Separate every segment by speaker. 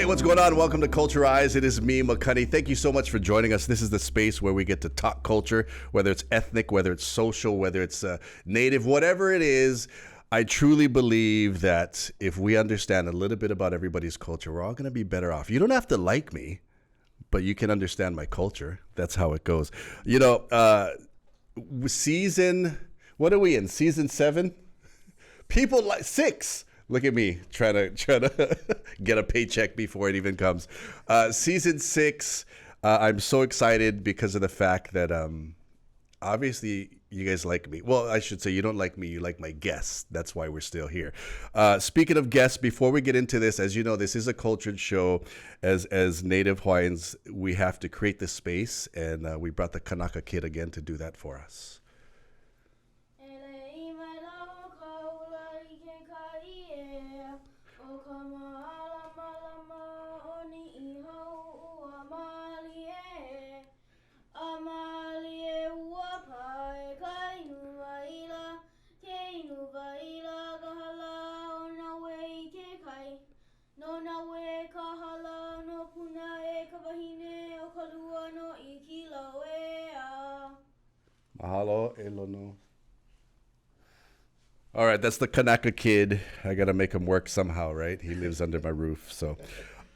Speaker 1: Hey, what's going on? Welcome to Culture Eyes. It is me, Makani. Thank you so much for joining us. This is the space where we get to talk culture, whether it's ethnic, whether it's social, whether it's native, whatever it is. I truly believe that if we understand a little bit about everybody's culture, we're all going to be better off. You don't have to like me, but you can understand my culture. That's how it goes. You know, what are we in? Season 7? People like 6. Look at me trying to get a paycheck before it even comes. Season 6. I'm so excited because of the fact that obviously you guys like me. Well, I should say you don't like me. You like my guests. That's why we're still here. Speaking of guests, before we get into this, as you know, this is a cultured show. As Native Hawaiians, we have to create this space, and we brought the Kanaka Kid again to do that for us. Mahalo, Elono. All right, that's the Kanaka Kid. I got to make him work somehow, right? He lives under my roof, so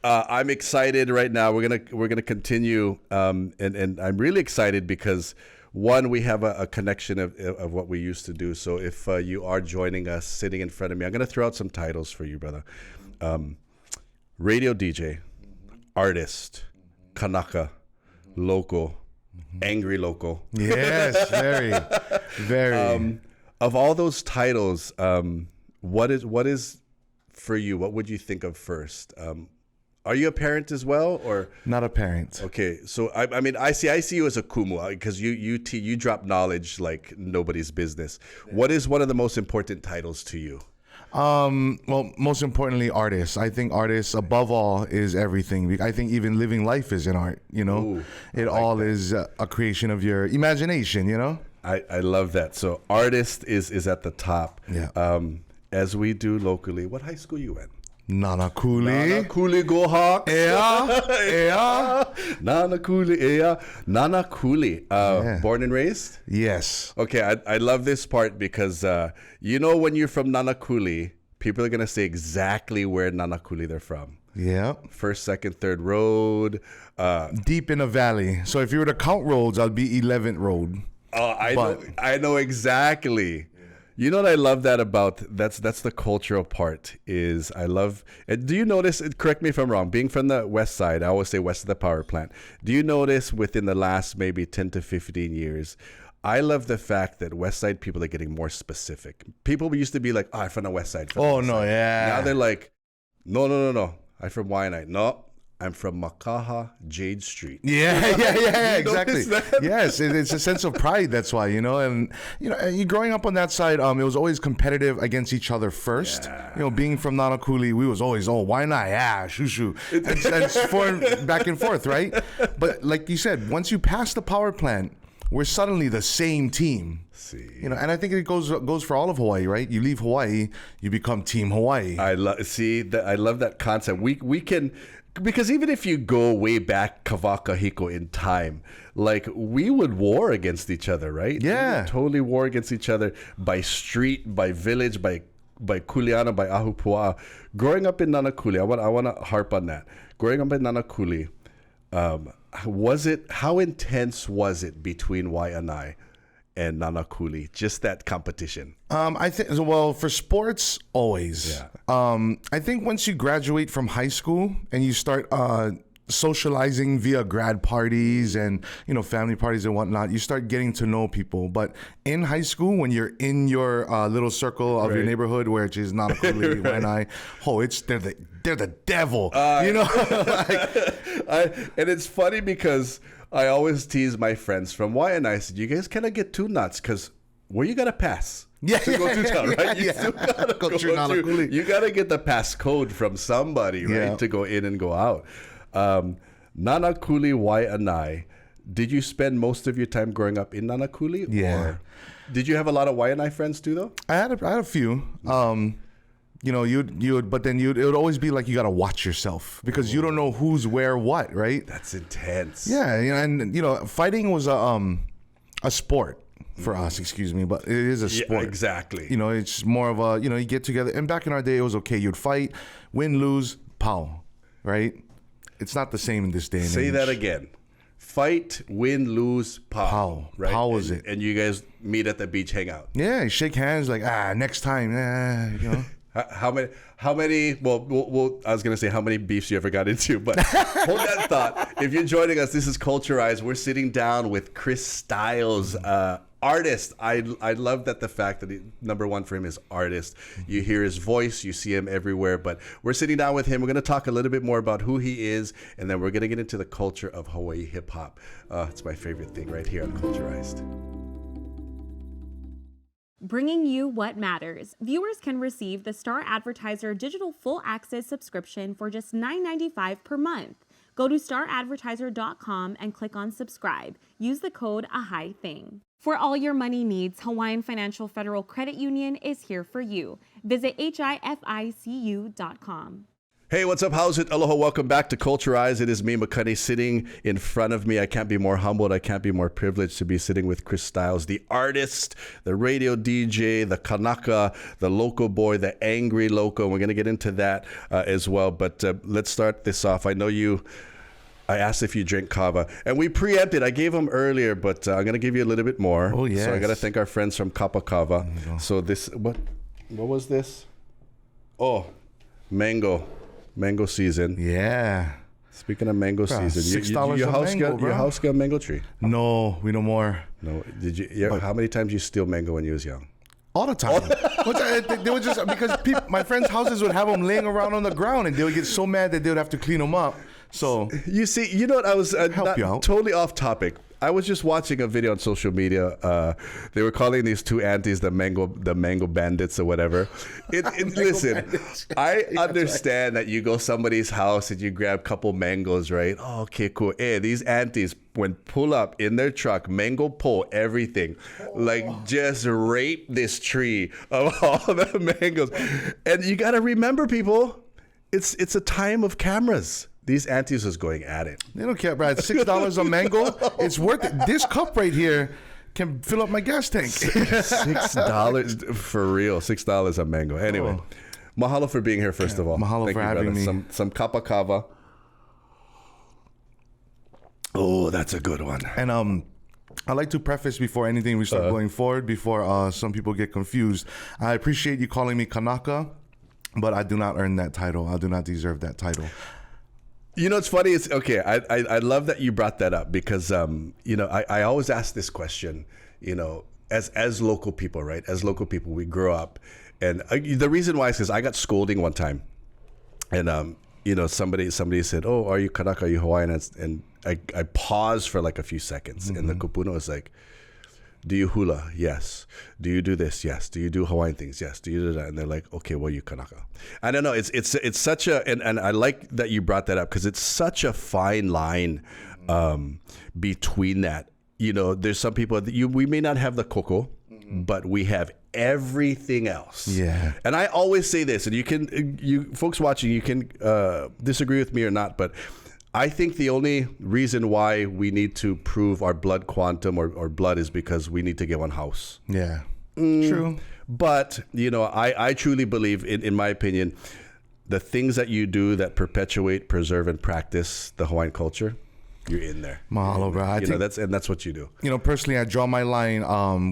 Speaker 1: I'm excited right now. We're gonna continue, and I'm really excited because one, we have a connection of what we used to do. So if you are joining us, sitting in front of me, I'm gonna throw out some titles for you, brother. Radio DJ, artist, Kanaka, local, angry local.
Speaker 2: Yes, very.
Speaker 1: Of all those titles, what is for you? What would you think of first? Are you a parent as well, or
Speaker 2: not a parent?
Speaker 1: Okay, so I mean, I see you as a kumu because you drop knowledge like nobody's business. Yeah. What is one of the most important titles to you?
Speaker 2: Well, most importantly, artists. I think artists, above all, is everything. I think even living life is an art. You know,
Speaker 1: Ooh,
Speaker 2: it like all that. Is a creation of your imagination. You know.
Speaker 1: I love that. So artist is at the top.
Speaker 2: Yeah.
Speaker 1: As we do locally. What high school you in?
Speaker 2: Nanakuli.
Speaker 1: Nanakuli, go Hawks.
Speaker 2: Yeah.
Speaker 1: Nanakuli, Nanakuli. Born and raised?
Speaker 2: Yes.
Speaker 1: Okay, I love this part because, you know, when you're from Nanakuli, people are going to say exactly where Nanakuli they're from.
Speaker 2: Yeah.
Speaker 1: First, second, third road.
Speaker 2: Deep in a valley. So if you were to count roads, I'll be 11th road.
Speaker 1: I know exactly. You know what I love that about, that's the cultural part is I love, do you notice, correct me if I'm wrong, being from the west side, I always say west of the power plant. Do you notice within the last maybe 10 to 15 years, I love the fact that west side people are getting more specific. People used to be like, oh, I'm from the west side. Now they're like, no, I'm from Waianae. No, I'm from Makaha, Jade Street.
Speaker 2: Yeah, exactly. Yes, it's a sense of pride. That's why, you know, and you know, you growing up on that side, it was always competitive against each other first. Yeah. You know, being from Nanakuli, we was always, why not? Yeah, shoo, and back and forth, right? But like you said, once you pass the power plant, we're suddenly the same team.
Speaker 1: See.
Speaker 2: You know, and I think it goes for all of Hawaii, right? You leave Hawaii, you become Team Hawaii.
Speaker 1: I love that concept. We can. Because even if you go way back Kavaka Hiko in time, like we would war against each other, right?
Speaker 2: Yeah.
Speaker 1: We would totally war against each other by street, by village, by Kuleana, by Ahupua. Growing up in Nanakuli, I want to harp on that. Growing up in Nanakuli, how intense was it between Waianae and Nanakuli, just that competition?
Speaker 2: I think, well, for sports, always.
Speaker 1: Yeah.
Speaker 2: I think once you graduate from high school and you start socializing via grad parties and, you know, family parties and whatnot, you start getting to know people. But in high school, when you're in your little circle of your neighborhood, which is Nanakuli, Waianae, they're the devil, you know?
Speaker 1: And it's funny because I always tease my friends from Waianae. I said, you guys kind of get too nuts because where you got to pass?
Speaker 2: Go
Speaker 1: through town, right? You still gotta
Speaker 2: go through Nanakuli.
Speaker 1: You got to get the pass code from somebody, right, to go in and go out. Nanakuli, Waianae. Did you spend most of your time growing up in Nanakuli?
Speaker 2: Yeah.
Speaker 1: Or did you have a lot of Waianae friends too, though?
Speaker 2: I had a few. you know, but then it would always be like you got to watch yourself because you don't know who's where what, right?
Speaker 1: That's intense.
Speaker 2: Yeah, you know, and you know, fighting was a sport for us, excuse me, but it is a sport.
Speaker 1: Yeah, exactly.
Speaker 2: You know, it's more of a, you know, you get together, and back in our day, it was okay. You'd fight, win, lose, pow, right? It's not the same in this day and age.
Speaker 1: Say that again. Fight, win, lose, pow.
Speaker 2: Pow.
Speaker 1: Right?
Speaker 2: Pow is it.
Speaker 1: And you guys meet at the beach, hang out.
Speaker 2: Yeah, you shake hands like, next time, you know.
Speaker 1: How many, well, I was going to say how many beefs you ever got into, but hold that thought. If you're joining us, this is Culturized. We're sitting down with Krystilez, artist. I love that the fact that number one for him is artist. You hear his voice, you see him everywhere, but we're sitting down with him. We're going to talk a little bit more about who he is, and then we're going to get into the culture of Hawai'i hip hop. It's my favorite thing right here on Culturized.
Speaker 3: Bringing you what matters. Viewers can receive the Star Advertiser Digital Full Access subscription for just $9.95 per month. Go to staradvertiser.com and click on subscribe. Use the code AHAITHING. For all your money needs, Hawaiian Financial Federal Credit Union is here for you. Visit HIFICU.com.
Speaker 1: Hey, what's up? How's it? Aloha. Welcome back to Culturized. It is me, Makani, sitting in front of me. I can't be more humbled. I can't be more privileged to be sitting with Krystilez, the artist, the radio DJ, the Kanaka, the loco boy, the angry loco. We're going to get into that as well. But let's start this off. I asked if you drink kava, and we preempted. I gave them earlier, but I'm going to give you a little bit more.
Speaker 2: Oh, yes.
Speaker 1: So I got to thank our friends from Kappa Kava. So this, what was this? Oh, mango season.
Speaker 2: Yeah.
Speaker 1: Speaking of mango season,
Speaker 2: $6
Speaker 1: your
Speaker 2: a
Speaker 1: house
Speaker 2: mango,
Speaker 1: got, your house got a mango tree?
Speaker 2: No, we no more.
Speaker 1: No. Did you? How many times you steal mango when you was young?
Speaker 2: All the time. They would just, because my friends' houses would have them laying around on the ground, and they would get so mad that they would have to clean them up. So
Speaker 1: you see, you know what? I was totally off topic. I was just watching a video on social media. They were calling these two aunties the mango bandits or whatever. Listen, I understand that you go somebody's house and you grab a couple mangoes, right? Oh, okay, cool. Hey, these aunties, when pull up in their truck, mango pull everything, like just rape this tree of all the mangoes. And you got to remember, people, it's a time of cameras. These aunties was going at it.
Speaker 2: They don't care, Brad. $6 a mango, it's worth it. This cup right here can fill up my gas tank.
Speaker 1: $6 for real. $6 a mango. Anyway, mahalo for being here. First of all,
Speaker 2: mahalo
Speaker 1: Thank
Speaker 2: for
Speaker 1: you,
Speaker 2: having
Speaker 1: brother.
Speaker 2: me.
Speaker 1: Some kappa kava. Oh, that's a good one.
Speaker 2: And I like to preface before anything we start going forward, before some people get confused. I appreciate you calling me Kanaka, but I do not earn that title. I do not deserve that title.
Speaker 1: You know, it's funny. It's okay. I love that you brought that up because, you know, I always ask this question, you know, as local people, right? As local people, we grow up. And the reason why is because I got scolding one time. And, you know, somebody said, oh, are you Kanaka, are you Hawaiian? And I paused for like a few seconds. Mm-hmm. And the kupuna was like, do you hula? Yes. Do you do this? Yes. Do you do Hawaiian things? Yes. Do you do that? And they're like, okay, well, you Kanaka. I don't know. It's such a, and I like that you brought that up because it's such a fine line between that. You know, there's some people that we may not have the koko, but we have everything else.
Speaker 2: Yeah.
Speaker 1: And I always say this, and you folks watching, you can disagree with me or not, but I think the only reason why we need to prove our blood quantum or blood is because we need to get one house.
Speaker 2: Yeah. True.
Speaker 1: But, you know, I truly believe, in my opinion, the things that you do that perpetuate, preserve, and practice the Hawaiian culture, you're in there.
Speaker 2: Mahalo, bro.
Speaker 1: That's what you do.
Speaker 2: You know, personally, I draw my line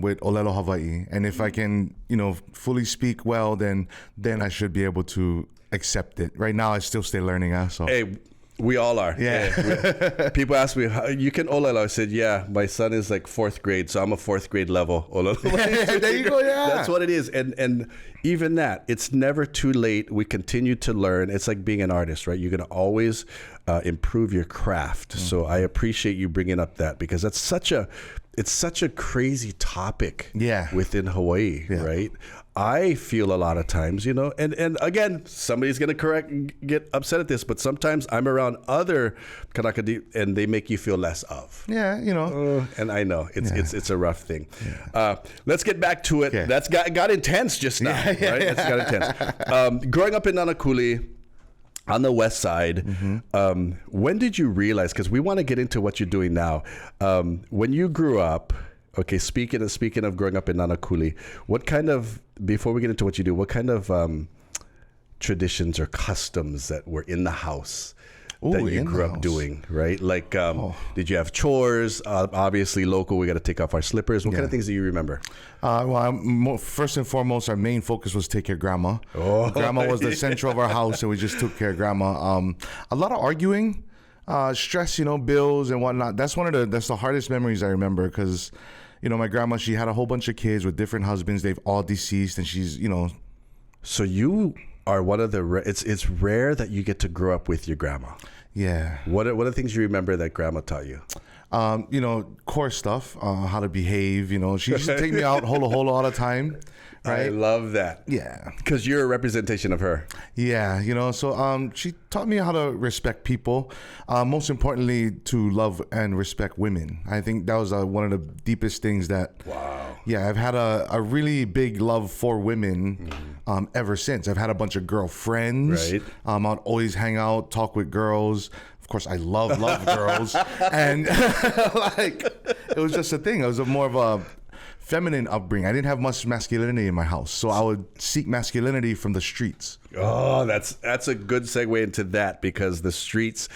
Speaker 2: with Olelo Hawaii. And if I can, you know, fully speak well, then I should be able to accept it. Right now, I still stay learning. So.
Speaker 1: Hey, we all are.
Speaker 2: Yeah.
Speaker 1: People ask me, you can olelo? I said, yeah, my son is like 4th grade, so I'm a 4th grade level olelo.
Speaker 2: There you go, yeah.
Speaker 1: That's what it is. And even that, it's never too late. We continue to learn. It's like being an artist, right? You're going to always improve your craft. So I appreciate you bringing up that because that's such a, it's such a crazy topic within Hawaii, right? I feel a lot of times, you know, and again, somebody's going to get upset at this, but sometimes I'm around other Kanaka and they make you feel less of.
Speaker 2: Yeah, you know.
Speaker 1: And I know it's a rough thing. Let's get back to it.
Speaker 2: Okay.
Speaker 1: That's got intense just now, right? That's got intense. Growing up in Nanakuli, on the west side, when did you realize, because we want to get into what you're doing now, when you grew up, okay, speaking of growing up in Nanakuli, what kind of, before we get into what you do, what kind of traditions or customs that were in the house that you grew up doing, right? Like, did you have chores? Obviously, local, we got to take off our slippers. What kind of things do you remember?
Speaker 2: First and foremost, our main focus was take care of grandma. Grandma was the center of our house, and we just took care of grandma. A lot of arguing, stress, you know, bills and whatnot. That's the hardest memories I remember, because, you know, my grandma, she had a whole bunch of kids with different husbands. They've all deceased, and she's, you know.
Speaker 1: So you are one of the it's rare that you get to grow up with your grandma.
Speaker 2: Yeah.
Speaker 1: What are the things you remember that grandma taught you?
Speaker 2: You know, core stuff, how to behave. You know, she used to take me out holo all the time. Right?
Speaker 1: I love that.
Speaker 2: Yeah.
Speaker 1: Because you're a representation of her.
Speaker 2: Yeah, you know, so she taught me how to respect people. Most importantly, to love and respect women. I think that was one of the deepest things that.
Speaker 1: Wow.
Speaker 2: Yeah, I've had a really big love for women ever since. I've had a bunch of girlfriends.
Speaker 1: Right.
Speaker 2: I'd always hang out, talk with girls. Of course, I love girls. And like, it was just a thing. It was more of a feminine upbringing. I didn't have much masculinity in my house, so I would seek masculinity from the streets.
Speaker 1: Oh, that's a good segue into that, because the streets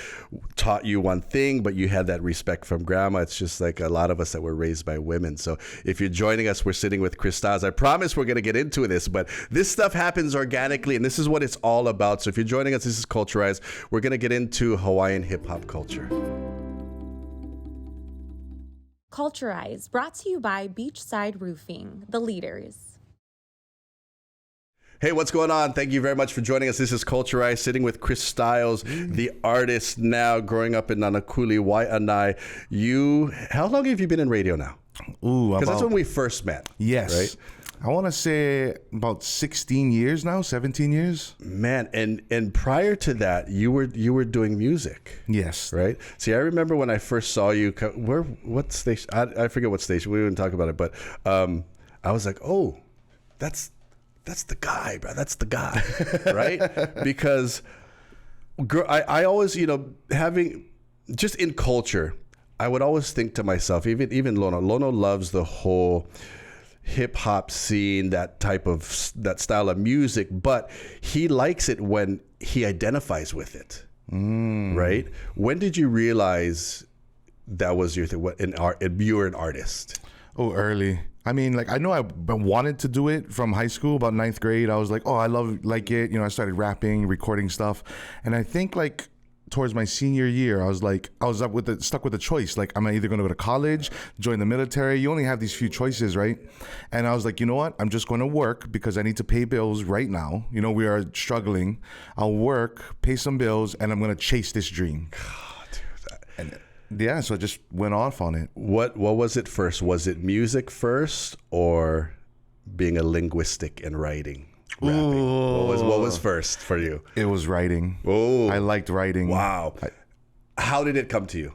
Speaker 1: taught you one thing, but you had that respect from grandma. It's just like a lot of us that were raised by women. So if you're joining us, we're sitting with Krystilez. I promise we're going to get into this, but this stuff happens organically, and this is what it's all about. So if you're joining us, this is Culturized. We're going to get into Hawaiian hip hop culture.
Speaker 3: Culturized, brought to you by Beachside Roofing, the leaders.
Speaker 1: Hey, what's going on? Thank you very much for joining us. This is Culturized, sitting with Krystilez, the artist now, growing up in Nanakuli, Wai'anae. How long have you been in radio now? Because that's when we first met.
Speaker 2: Yes.
Speaker 1: Right?
Speaker 2: I want to say about 16 years now, 17 years.
Speaker 1: Man, and prior to that, you were doing music.
Speaker 2: Yes.
Speaker 1: Right? See, I remember when I first saw you, what station? I forget what station. We didn't talk about it, but I was like, oh, that's the guy, bro. That's the guy, right? Because I always, you know, having, just in culture, I would always think to myself, even Lono loves the whole hip hop scene, that style of music, but he likes it when he identifies with it, right? When did you realize that was your thing? You were an artist?
Speaker 2: Oh, early. I mean, like, I know I wanted to do it from high school, about 9th grade. I was like, oh, I like it. You know, I started rapping, recording stuff. And I think, like, towards my senior year, I was stuck with the choice. Like, am I either going to go to college, join the military? You only have these few choices, right? And I was like, you know what? I'm just going to work because I need to pay bills right now. You know, we are struggling. I'll work, pay some bills, and I'm going to chase this dream. God, dude. Yeah, so I just went off on it.
Speaker 1: What was it first? Was it music first, or being a linguistic and writing? Rapping? What was first for you?
Speaker 2: It was writing.
Speaker 1: Oh,
Speaker 2: I liked writing.
Speaker 1: Wow. How did it come to you?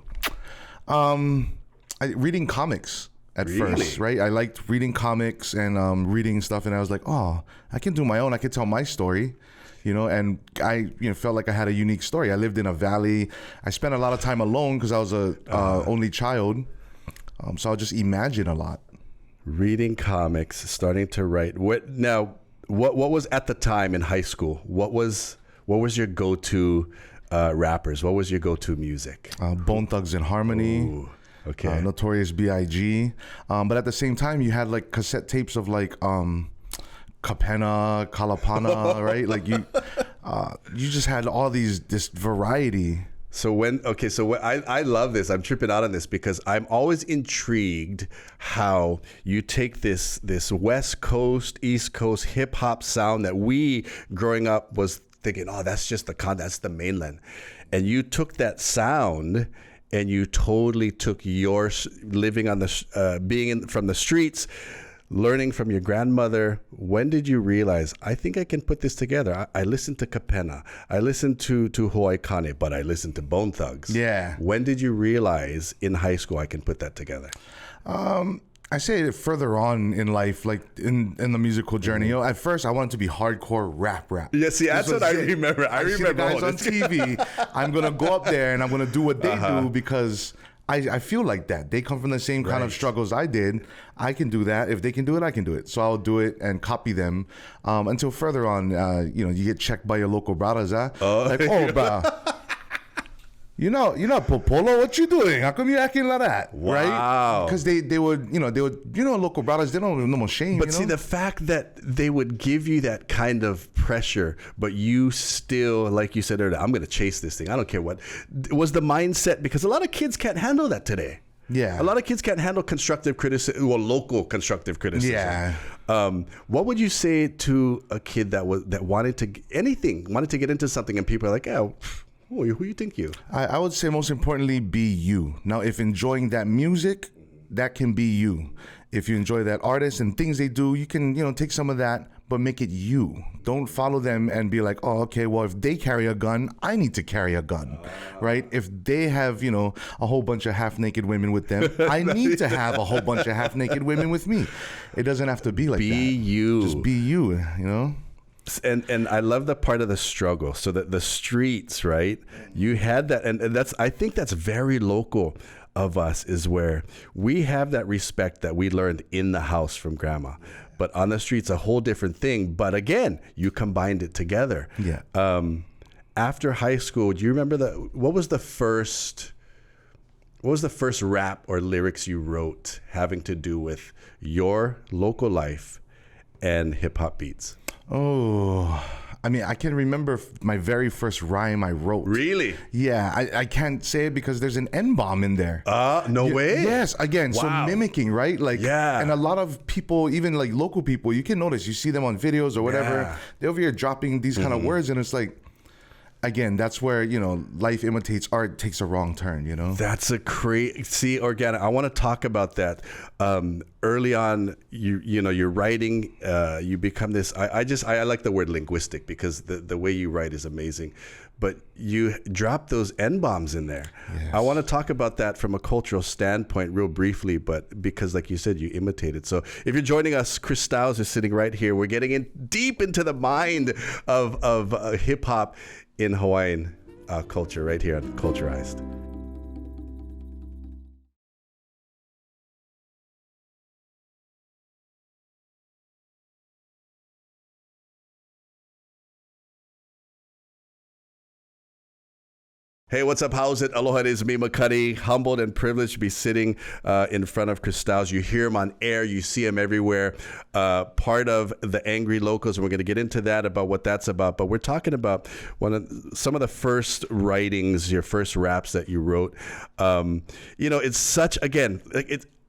Speaker 2: Reading comics at first, right? I liked reading comics and reading stuff, and I was like, oh, I can do my own. I can tell my story. You know, and I felt like I had a unique story. I lived in a valley. I spent a lot of time alone because I was a only child. So I just imagine a lot.
Speaker 1: Reading comics, starting to write. What was at the time in high school? What was your go-to rappers? What was your go-to music?
Speaker 2: Bone Thugs and Harmony.
Speaker 1: Ooh, okay.
Speaker 2: Notorious B.I.G. But at the same time, you had like cassette tapes of like Kapena, Kalapana, right? Like you just had all this variety.
Speaker 1: So I love this. I'm tripping out on this because I'm always intrigued how you take this West Coast, East Coast hip hop sound that we growing up was thinking, oh, that's just that's the mainland, and you took that sound and you totally took your living on the from the streets, learning from your grandmother. When did you realize, I think I can put this together? I listened to Kapena, I listened to Hawai'i Kane, but I listened to Bone Thugs.
Speaker 2: Yeah.
Speaker 1: When did you realize in high school I can put that together?
Speaker 2: I say further on in life, like in the musical journey. You know, at first I wanted to be hardcore rap.
Speaker 1: Yeah, see, that's what I remember. I remember
Speaker 2: the guys on TV. I'm gonna go up there and I'm gonna do what they do because I feel like that. They come from the same kind of struggles I did. I can do that. If they can do it, I can do it. So I'll do it and copy them until further on. You get checked by your local brothers. Like, oh, bro. You know, Popolo, what you doing? How come you acting like that?
Speaker 1: Wow.
Speaker 2: Right? Because they would, local brothers, they don't have no more shame.
Speaker 1: But see, the fact that they would give you that kind of pressure, but you still, like you said earlier, I'm going to chase this thing. I don't care what. Was the mindset, because a lot of kids can't handle that today.
Speaker 2: Yeah.
Speaker 1: A lot of kids can't handle constructive criticism, well, local constructive criticism.
Speaker 2: Yeah.
Speaker 1: What would you say to a kid that wanted to get into something and people are like, oh, who you think you?
Speaker 2: I would say most importantly, be you. Now, if enjoying that music, that can be you. If you enjoy that artist and things they do, you can, take some of that, but make it you. Don't follow them and be like, oh, okay, well, if they carry a gun, I need to carry a gun, right? If they have, a whole bunch of half-naked women with them, I need to have a whole bunch of half-naked women with me. It doesn't have to be like that.
Speaker 1: Be you.
Speaker 2: Just be you,
Speaker 1: And I love the part of the struggle. So that the streets, right? You had that, and I think that's very local of us, is where we have that respect that we learned in the house from grandma. But on the streets, a whole different thing. But again, you combined it together.
Speaker 2: Yeah.
Speaker 1: After high school, do you remember what was the first rap or lyrics you wrote having to do with your local life and hip hop beats?
Speaker 2: Oh, I mean, I can remember my very first rhyme I wrote.
Speaker 1: Really?
Speaker 2: Yeah, I can't say it because there's an N-bomb in there.
Speaker 1: No way?
Speaker 2: Yes, again,
Speaker 1: Wow.
Speaker 2: so mimicking, right? Like,
Speaker 1: yeah.
Speaker 2: And a lot of people, even like local people, you can notice, you see them on videos or whatever,
Speaker 1: Yeah.
Speaker 2: they're over here dropping these kind of words, and it's like, again, that's where, life imitates art takes a wrong turn,
Speaker 1: That's a crazy organic. I want to talk about that. Early on, you're writing, you become this. I like the word linguistic because the way you write is amazing. But you drop those N-bombs in there.
Speaker 2: Yes.
Speaker 1: I want to talk about that from a cultural standpoint real briefly, but because like you said, you imitated. So if you're joining us, Krystilez is sitting right here. We're getting in deep into the mind of hip hop in Hawaiian culture right here on Culturized. Hey, what's up? How's it? Aloha, it is me, Makani. Humbled and privileged to be sitting in front of Krystilez. You hear him on air. You see him everywhere. Part of the Angry Locals, and we're going to get into that, about what that's about. But we're talking about some of the first writings, your first raps that you wrote. It's such, again,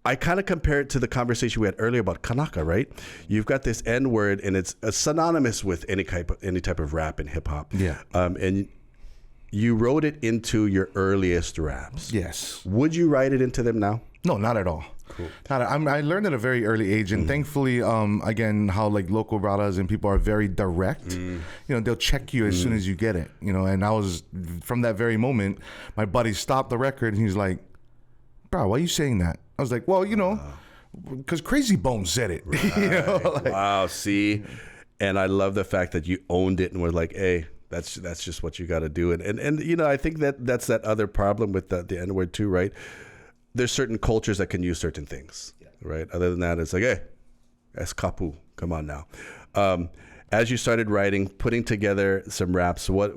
Speaker 1: I kind of compare it to the conversation we had earlier about Kanaka, right? You've got this N word, and it's synonymous with any type of rap and hip hop.
Speaker 2: Yeah.
Speaker 1: And you wrote it into your earliest raps.
Speaker 2: Yes.
Speaker 1: Would you write it into them now?
Speaker 2: No, not at all.
Speaker 1: Cool.
Speaker 2: I learned at a very early age, and thankfully, again, how like local brothers and people are very direct. They'll check you as soon as you get it. And I was, from that very moment, my buddy stopped the record and he's like, "Bro, why are you saying that?" I was like, "Well, because Crazy Bones said it."
Speaker 1: Right. Wow. See, and I love the fact that you owned it and were like, "Hey, that's just what you got to do." And I think that's that other problem with the N word too, right? There's certain cultures that can use certain things, right? Other than that, it's like, hey, that's kapu. Come on now. As you started writing, putting together some raps, what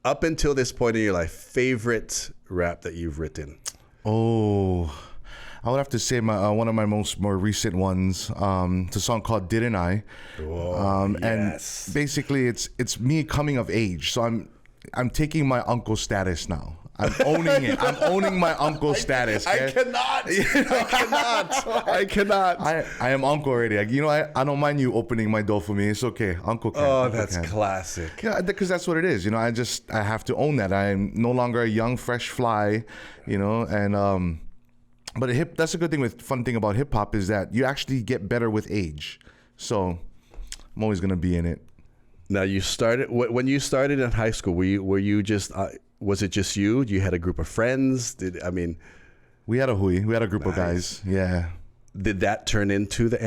Speaker 1: up until this point in your life, favorite rap that you've written?
Speaker 2: Oh, I would have to say one of my more recent ones. It's a song called "Didn't I?"
Speaker 1: Yes.
Speaker 2: And basically, it's me coming of age. So I'm taking my uncle status now. I'm owning it. I'm owning my uncle status. Okay?
Speaker 1: I cannot.
Speaker 2: I am uncle already. I don't mind you opening my door for me. It's okay. Uncle can.
Speaker 1: Oh,
Speaker 2: Uncle
Speaker 1: that's
Speaker 2: can.
Speaker 1: classic.
Speaker 2: Yeah, because that's what it is. I have to own that. I'm no longer a young, fresh fly, and but that's a good thing fun thing about hip hop is that you actually get better with age. So I'm always going to be in it.
Speaker 1: Now when you started in high school, were you just, was it just you? You had a group of friends?
Speaker 2: We had a group of guys. Yeah.
Speaker 1: Did that turn into the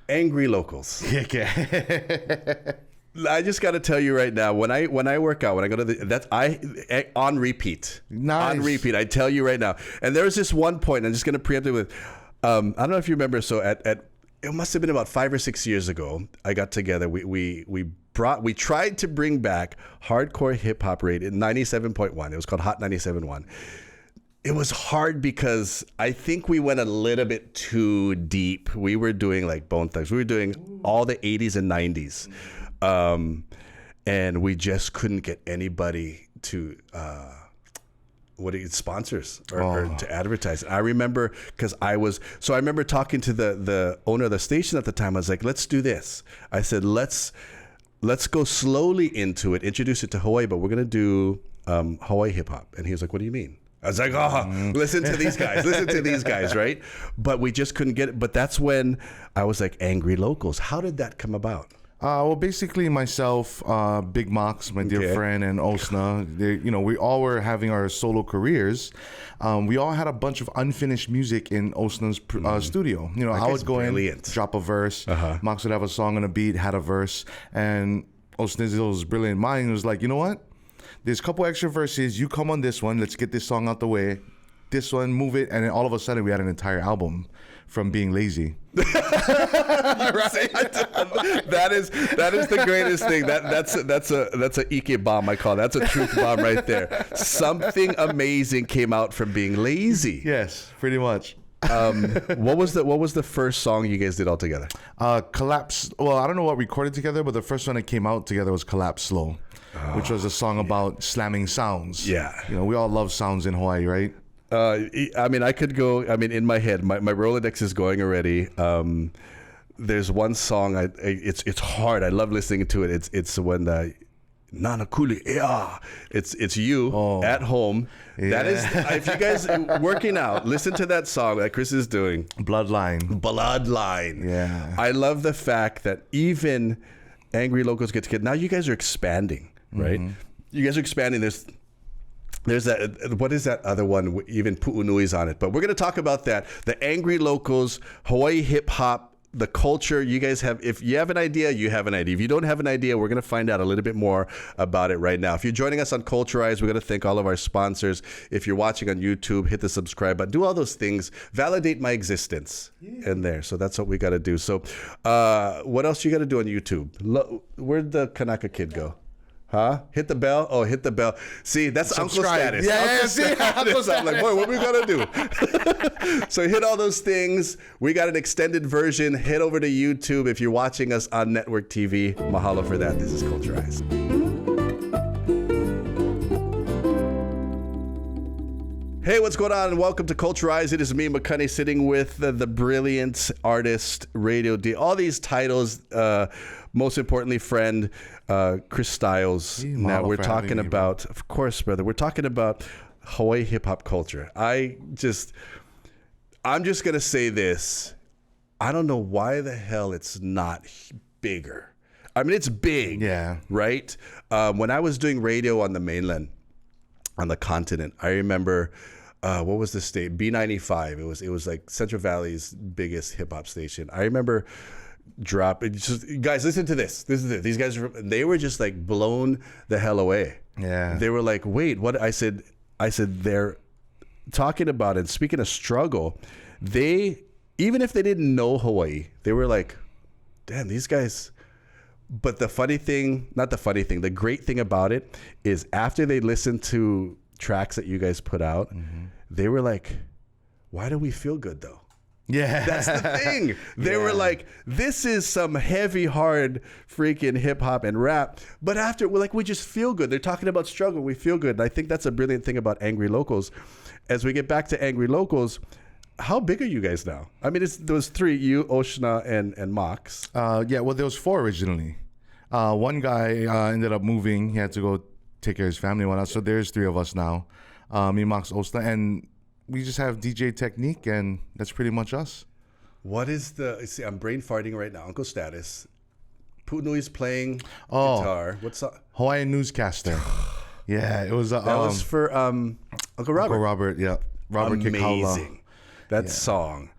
Speaker 1: angry locals?
Speaker 2: Yeah.
Speaker 1: I just got to tell you right now, when I work out, when I go to on repeat.
Speaker 2: Nice.
Speaker 1: On repeat. I tell you right now. And there was this one point, I'm just going to preempt it with, I don't know if you remember. So it must have been about 5 or 6 years ago, I got together. We tried to bring back hardcore hip hop radio in 97.1. It was called Hot 97.1. It was hard because I think we went a little bit too deep. We were doing like Bone Thugs. We were doing all the 80s and 90s. And we just couldn't get anybody to sponsors or to advertise. I remember because I remember talking to the owner of the station at the time. I was like, let's do this. I said, let's go slowly into it, introduce it to Hawaii, but we're gonna do Hawai'i Hip Hop. And he was like, what do you mean? I was like, listen to these guys, right? But we just couldn't get it. But that's when I was like, Angry Locals. How did that come about?
Speaker 2: Well, basically myself, Big Mox, my dear friend, and Osna, we all were having our solo careers. We all had a bunch of unfinished music in Osna's studio. I would go in, drop a verse. Mox would have a song and a beat, had a verse. And Osna's brilliant mind was like, you know what? There's a couple extra verses. You come on this one. Let's get this song out the way. This one, move it. And then all of a sudden we had an entire album from being lazy.
Speaker 1: Right. That is the greatest thing. That's a Ike bomb, I call it. That's a truth bomb right there. Something amazing came out from being lazy.
Speaker 2: Yes, pretty much.
Speaker 1: What was the first song you guys did all together?
Speaker 2: Collapse. Well, I don't know what recorded together, but the first one that came out together was Collapse Slow, which was a song about slamming sounds.
Speaker 1: Yeah.
Speaker 2: We all love sounds in Hawaii, right?
Speaker 1: I could go. In my head, my Rolodex is going already. There's one song. It's hard. I love listening to it. It's when the Nanakuli. Yeah. It's you at home. Yeah. That is, if you guys working out, listen to that song that Chris is doing.
Speaker 2: Bloodline.
Speaker 1: Yeah. I love the fact that even Angry Locals get together. Now you guys are expanding, right? Mm-hmm. You guys are expanding. There's that, what is that other one? Even Pu'unui's on it. But we're going to talk about that. The Angry Locals, Hawai'i Hip Hop, the culture. You guys have, if you have an idea, you have an idea. If you don't have an idea, we're going to find out a little bit more about it right now. If you're joining us on Culturize, we're going to thank all of our sponsors. If you're watching on YouTube, hit the subscribe button. Do all those things. Validate my existence in there. So that's what we got to do. So what else you got to do on YouTube? Where'd the Kanaka kid go? Huh? Hit the bell? Oh, hit the bell. See, that's
Speaker 2: subscribe.
Speaker 1: Uncle status. Uncle status. I'm like, boy, what are we going to do? So hit all those things. We got an extended version. Head over to YouTube if you're watching us on Network TV. Mahalo for that. This is Culturize. Hey, what's going on? Welcome to Culturize. It is me, Makani, sitting with the brilliant artist, radio D. All these titles, most importantly, friend, Krystilez. Now, we're talking about, of course, brother, we're talking about Hawai'i hip hop culture. I'm just going to say this. I don't know why the hell it's not bigger. I mean, it's big, right? When I was doing radio on the mainland, on the continent, I remember, what was the state? B95. It was like Central Valley's biggest hip hop station. I remember guys, listen to this. These guys, they were just like blown the hell away. Yeah. They were like, wait, what? I said, they're talking about it. Speaking of struggle, even if they didn't know Hawaii, they were like, damn, these guys. But the great thing about it is after they listened to tracks that you guys put out, they were like, why do we feel good though?
Speaker 2: Yeah.
Speaker 1: That's the thing. They were like, this is some heavy, hard freaking hip hop and rap. But after, we just feel good. They're talking about struggle. We feel good. And I think that's a brilliant thing about Angry Locals. As we get back to Angry Locals, how big are you guys now? I mean, there was 3, you, Oshna, and Mox.
Speaker 2: There was 4 originally. One guy ended up moving. He had to go take care of his family and whatnot. So there's 3 of us now. Me, Mox, Oshna, and we just have DJ Technique, and that's pretty much us.
Speaker 1: What is see, I'm brain farting right now. Uncle Status. Pu'unui's playing guitar. What's up?
Speaker 2: Hawaiian Newscaster. Yeah, it was.
Speaker 1: That was for Uncle Robert.
Speaker 2: Uncle Robert, yeah. Robert Kikaula.
Speaker 1: Amazing. That song.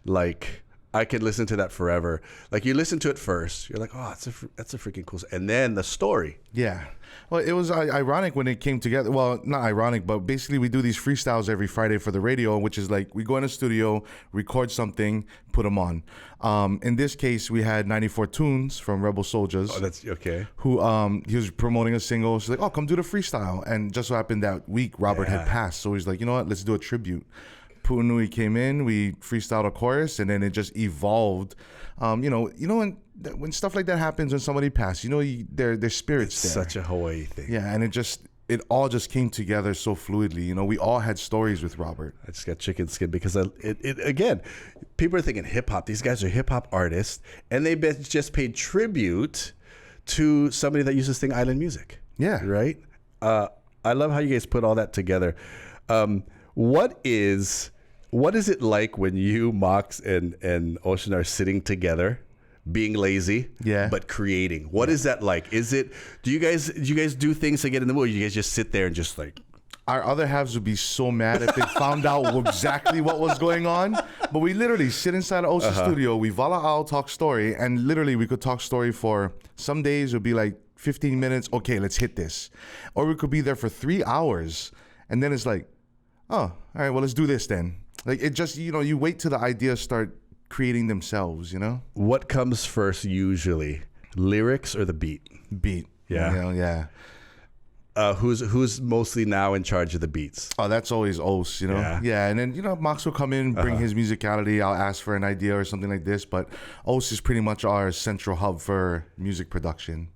Speaker 1: Like, I could listen to that forever. Like, you listen to it first. You're like, oh, that's a freaking cool song. And then the story.
Speaker 2: Yeah. Well, it was ironic when it came together. Well, not ironic, but basically we do these freestyles every Friday for the radio, which is like we go in a studio, record something, put them on. In this case, we had 94 Tunes from Rebel Soldiers.
Speaker 1: Oh, that's okay.
Speaker 2: Who he was promoting a single. She's like, oh, come do the freestyle. And just so happened that week, Robert had passed. So he's like, you know what? Let's do a tribute. Pu'unui came in, we freestyled a chorus, and then it just evolved. When stuff like that happens, when somebody passes, their spirits there.
Speaker 1: Such a Hawaii thing.
Speaker 2: Yeah, and it all just came together so fluidly. We all had stories with Robert.
Speaker 1: I just got chicken skin because again, people are thinking hip hop. These guys are hip hop artists, and they just paid tribute to somebody that uses thing island music.
Speaker 2: Yeah,
Speaker 1: right. I love how you guys put all that together. What is it like when you, Mox, and Ocean are sitting together, being lazy, but creating? What is that like? Do you guys do things to get in the mood? Or you guys just sit there and just like?
Speaker 2: Our other halves would be so mad if they found out exactly what was going on. But we literally sit inside of Ocean's studio. We vala'au talk story, and literally we could talk story for some days. It would be like 15 minutes. Okay, let's hit this, or we could be there for 3 hours, and then it's like, oh, all right, well, let's do this then. Like, it just, you wait till the ideas start creating themselves,
Speaker 1: What comes first usually? Lyrics or the beat?
Speaker 2: Beat.
Speaker 1: Yeah.
Speaker 2: Yeah.
Speaker 1: Who's mostly now in charge of the beats?
Speaker 2: Oh, that's always Os, Yeah, and then, Mox will come in, bring his musicality. I'll ask for an idea or something like this. But Os is pretty much our central hub for music production.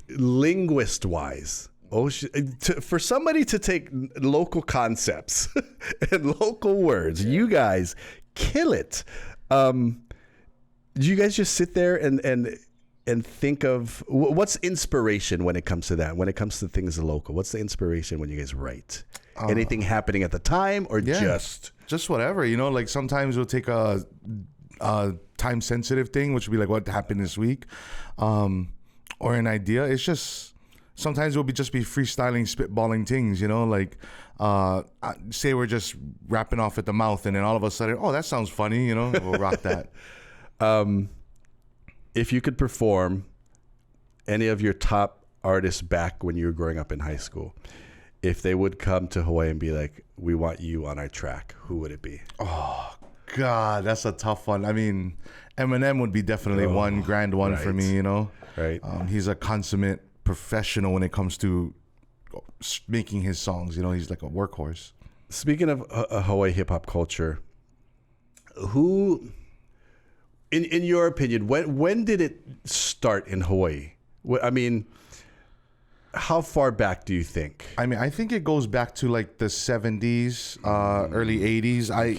Speaker 1: Linguist-wise, for somebody to take local concepts and local words, you guys kill it. Do you guys just sit there and think of what's inspiration when it comes to that? When it comes to things local, what's the inspiration when you guys write? Anything happening at the time, or just
Speaker 2: whatever? Like sometimes we'll take a time sensitive thing, which would be like what happened this week, or an idea. It's just. Sometimes we'll just be freestyling, spitballing things, like say we're just rapping off at the mouth, and then all of a sudden, oh, that sounds funny, we'll rock that.
Speaker 1: If you could perform any of your top artists back when you were growing up in high school, if they would come to Hawaii and be like, we want you on our track, who would it be?
Speaker 2: Oh, God, that's a tough one. I mean, Eminem would be definitely one grand one for me,
Speaker 1: Right.
Speaker 2: He's a consummate professional when it comes to making his songs. He's like a workhorse.
Speaker 1: Speaking of Hawaii hip hop culture, who, in your opinion, when did it start in Hawaii? I mean, how far back do you think?
Speaker 2: I mean, I think it goes back to like the 70s, early 80s. I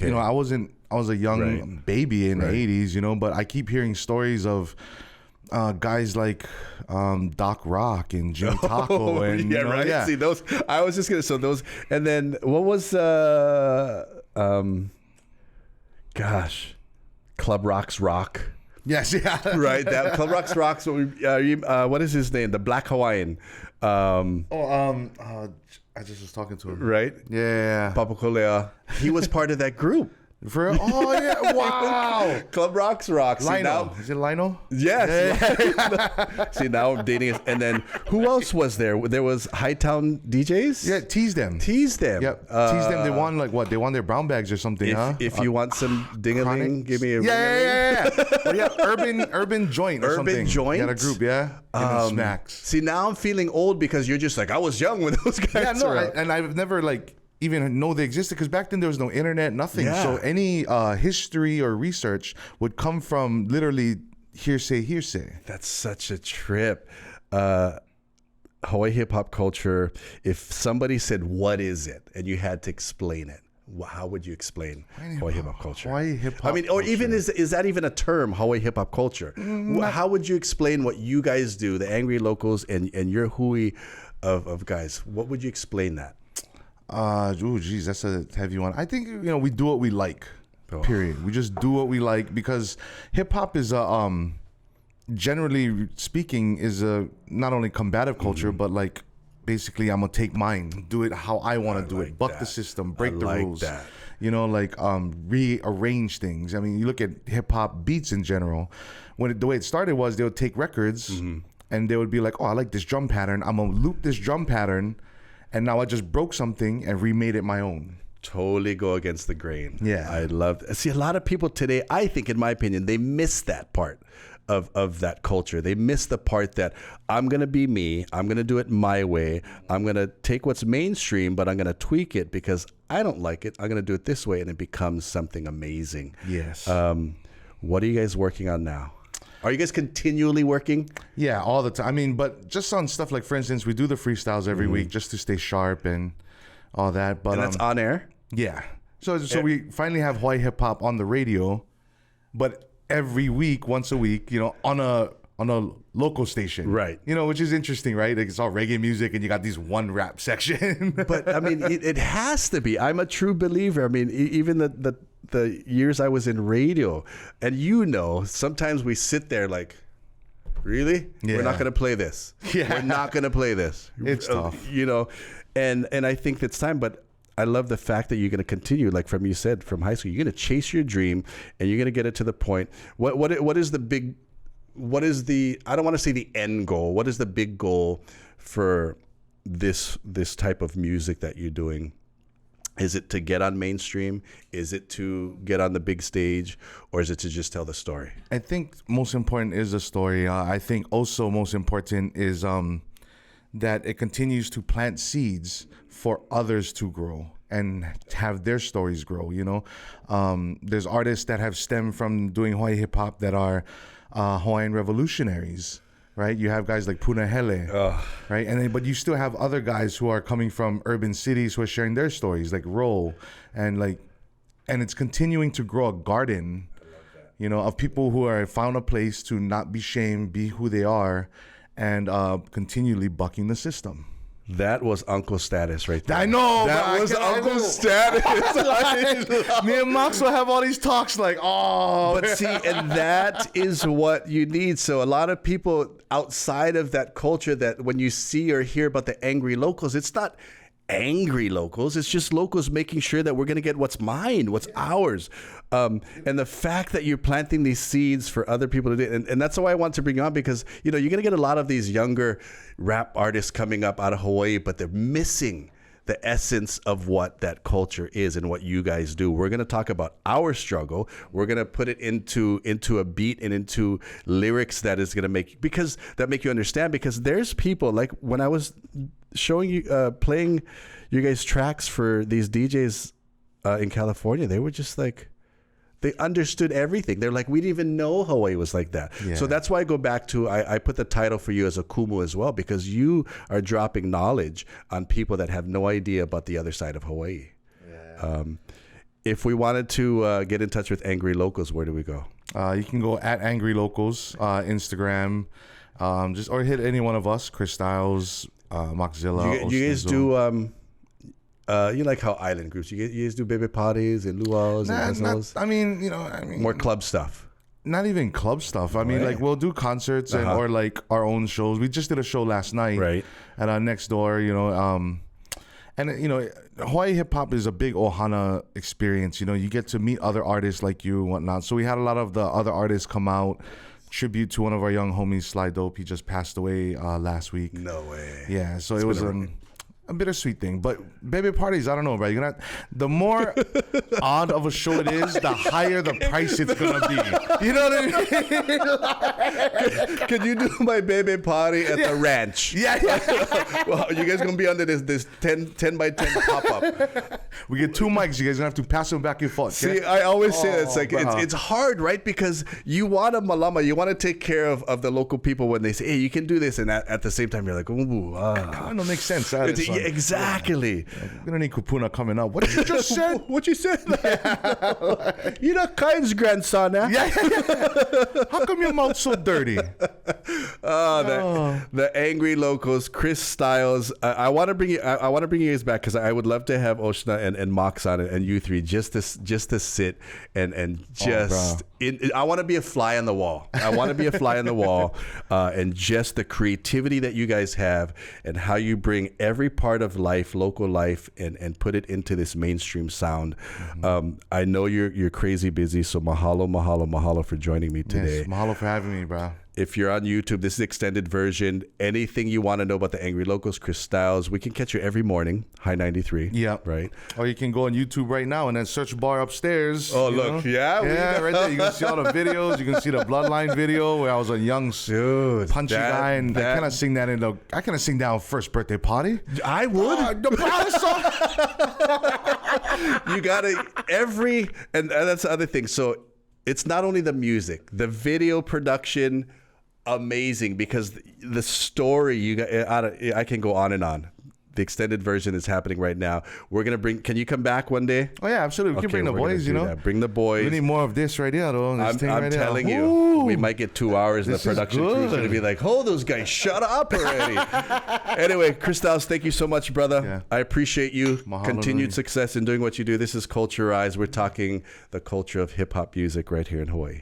Speaker 2: was a young baby in the 80s, but I keep hearing stories of guys like Doc Rock and Jimmy Taco and
Speaker 1: See those. I was just gonna those. And then what was Club Rock's Rock?
Speaker 2: Yes, yeah,
Speaker 1: right. That Club Rock's Rock. So what is his name? The Black Hawaiian.
Speaker 2: I just was talking to him.
Speaker 1: Right.
Speaker 2: Yeah.
Speaker 1: Papa Kolea. He was part of that group.
Speaker 2: Oh yeah! Wow.
Speaker 1: Club Rock's Rock.
Speaker 2: Lino. Is it Lino?
Speaker 1: Yes. Yeah. See, now I'm dating. And then who else was there? There was Hightown DJs.
Speaker 2: Yeah, Tease Them.
Speaker 1: Yep.
Speaker 2: Tease Them. They won They won their brown bags or something,
Speaker 1: If you want some ding-a-ling, give me a
Speaker 2: yeah. Urban Joint or something.
Speaker 1: Urban Joint.
Speaker 2: Got a group, snacks.
Speaker 1: See, now I'm feeling old because you're just like, I was young when those guys.
Speaker 2: Yeah, no, and I've never even know they existed, because back then there was no internet, nothing.
Speaker 1: Yeah.
Speaker 2: So any history or research would come from literally hearsay.
Speaker 1: That's such a trip. Hawaii hip hop culture. If somebody said, "What is it?" and you had to explain it, how would you explain Hawaii hip hop culture?
Speaker 2: Hawaii hip hop.
Speaker 1: I mean, or even is that even a term, Hawaii hip hop culture? How would you explain what you guys do, the Angry Locals and your hui of guys? What would you explain that?
Speaker 2: Geez, that's a heavy one. I think we do what we like. Period. We just do what we like, because hip hop is generally speaking, is a not only combative culture, but like basically I'm gonna take mine, do it how I want to do it, buck the system, break the rules.
Speaker 1: That.
Speaker 2: Rearrange things. I mean, you look at hip hop beats in general. The way it started was they would take records and they would be like, "Oh, I like this drum pattern. I'm gonna loop this drum pattern, and now I just broke something and remade it my own."
Speaker 1: Totally go against the grain.
Speaker 2: Yeah.
Speaker 1: I love. See, a lot of people today, I think, in my opinion, they miss that part of that culture. They miss the part that I'm going to be me. I'm going to do it my way. I'm going to take what's mainstream, but I'm going to tweak it because I don't like it. I'm going to do it this way, and it becomes something amazing.
Speaker 2: Yes.
Speaker 1: What are you guys working on now? Are you guys continually working?
Speaker 2: Yeah, all the time. I mean, but just on stuff like, for instance, we do the freestyles every week just to stay sharp and all that. But
Speaker 1: And that's on air?
Speaker 2: Yeah. So we finally have Hawaii Hip Hop on the radio, but every week, once a week, on a local station.
Speaker 1: Right.
Speaker 2: Which is interesting, right? Like, it's all reggae music and you got these one rap section.
Speaker 1: But I mean, it has to be. I'm a true believer. I mean, even the years I was in radio, and sometimes we sit there like, really?
Speaker 2: Yeah.
Speaker 1: We're not going to play this.
Speaker 2: Yeah.
Speaker 1: We're not going to play this.
Speaker 2: It's tough.
Speaker 1: And I think it's time, but I love the fact that you're going to continue, like you said, from high school. You're going to chase your dream, and you're going to get it to the point. What is the big? What is the? I don't want to say the end goal. What is the big goal for this type of music that you're doing? Is it to get on mainstream? Is it to get on the big stage? Or is it to just tell the story?
Speaker 2: I think most important is the story. I think also most important is that it continues to plant seeds for others to grow and have their stories grow. There's artists that have stemmed from doing Hawaii hip hop that are Hawaiian revolutionaries. Right, you have guys like Punahele, right, but you still have other guys who are coming from urban cities who are sharing their stories, like Ro, and it's continuing to grow a garden, of people who are found a place to not be shamed, be who they are, and continually bucking the system.
Speaker 1: That was Uncle Status right there.
Speaker 2: I know.
Speaker 1: That was Uncle Status.
Speaker 2: Me and Max will have all these talks like, oh.
Speaker 1: But see, and that is what you need. So a lot of people outside of that culture, that when you see or hear about the Angry Locals, it's not angry locals. It's just locals making sure that we're going to get what's mine, what's ours. And the fact that you're planting these seeds for other people to do, and that's why I want to bring you on, because, you're going to get a lot of these younger rap artists coming up out of Hawaii, but they're missing the essence of what that culture is and what you guys do. We're going to talk about our struggle. We're going to put it into a beat and into lyrics that is going to make you understand, because there's people, like when I was showing you, playing you guys tracks for these DJs in California, they were just like, they understood everything. They're like, we didn't even know Hawaii was like that. Yeah. So that's why I go back to, I put the title for you as a kumu as well, because you are dropping knowledge on people that have no idea about the other side of Hawaii. Yeah. If we wanted to get in touch with Angry Locals, where do we go?
Speaker 2: You can go at Angry Locals, Instagram, or hit any one of us, Krystilez, Moxzilla.
Speaker 1: You guys do... you like how island groups, you guys do baby parties and luau's and esos?
Speaker 2: I mean,
Speaker 1: more club stuff.
Speaker 2: Not even club stuff. I mean, like, we'll do concerts or like our own shows. We just did a show last night,
Speaker 1: right,
Speaker 2: at our next door. And Hawaii hip hop is a big ohana experience. You get to meet other artists like you and whatnot. So we had a lot of the other artists come out. Tribute to one of our young homies, Sly Dope. He just passed away last week.
Speaker 1: No way.
Speaker 2: Yeah, so it was a bittersweet thing. But baby parties, I don't know, bro. You're gonna the more odd of a show it is, the higher the price it's gonna be. You know what I mean?
Speaker 1: Can you do my baby party at the ranch?
Speaker 2: Yeah.
Speaker 1: Well, you guys gonna be under this 10 by 10 pop up.
Speaker 2: We get 2 mics. You guys gonna have to pass them back and forth.
Speaker 1: See,
Speaker 2: Okay?
Speaker 1: I always say it's like
Speaker 2: bro.
Speaker 1: it's hard, right? Because you want to malama, you want to take care of the local people when they say, hey, you can do this, and at the same time you're like, ooh,
Speaker 2: Kind of makes sense.
Speaker 1: Yeah, exactly.
Speaker 2: We're gonna need Kupuna coming up. What did you just say?
Speaker 1: What you said? You're not Kyne's grandson, eh?
Speaker 2: Yeah. How come your mouth's so dirty?
Speaker 1: The angry locals, Krystilez. I want to bring you. I want to bring you guys back because I would love to have Oshna and Mox on it, and you three just to sit and just. I want to be a fly on the wall. I want to be a fly on the wall, and just the creativity that you guys have and how you bring every part of life, local life, and put it into this mainstream sound. I know you're crazy busy, so mahalo for joining me today.
Speaker 2: Yes, mahalo for having me, bro.
Speaker 1: If you're on YouTube, this is the extended version. Anything you want to know about the Angry Locals, Krystilez, we can catch you every morning, High 93.
Speaker 2: Yeah.
Speaker 1: Right?
Speaker 2: Or you can go on YouTube right now and then search bar upstairs.
Speaker 1: Oh,
Speaker 2: you
Speaker 1: look.
Speaker 2: know?
Speaker 1: Yeah.
Speaker 2: Right there. You can see all the videos. You can see the Bloodline video where I was a young, punchy guy. And I kind of sing that I kind of sing down first birthday party.
Speaker 1: I would. You got to, and that's the other thing. So it's not only the music, the video production, amazing, because the story you got. I can go on and on. The extended version is happening right now. We're gonna bring. Can you come back one day?
Speaker 2: Oh yeah, absolutely. We can bring the boys. You know,
Speaker 1: that. Bring the boys.
Speaker 2: We need more of this right here, though.
Speaker 1: I'm telling you, we might get 2 hours. And the production crew is gonna be like, "Oh, those guys, shut up already." Anyway, Krystilez, thank you so much, brother. Yeah. I appreciate you.
Speaker 2: Mahalo,
Speaker 1: Continued success in doing what you do. This is Culture Rise. We're talking the culture of hip hop music right here in Hawaii.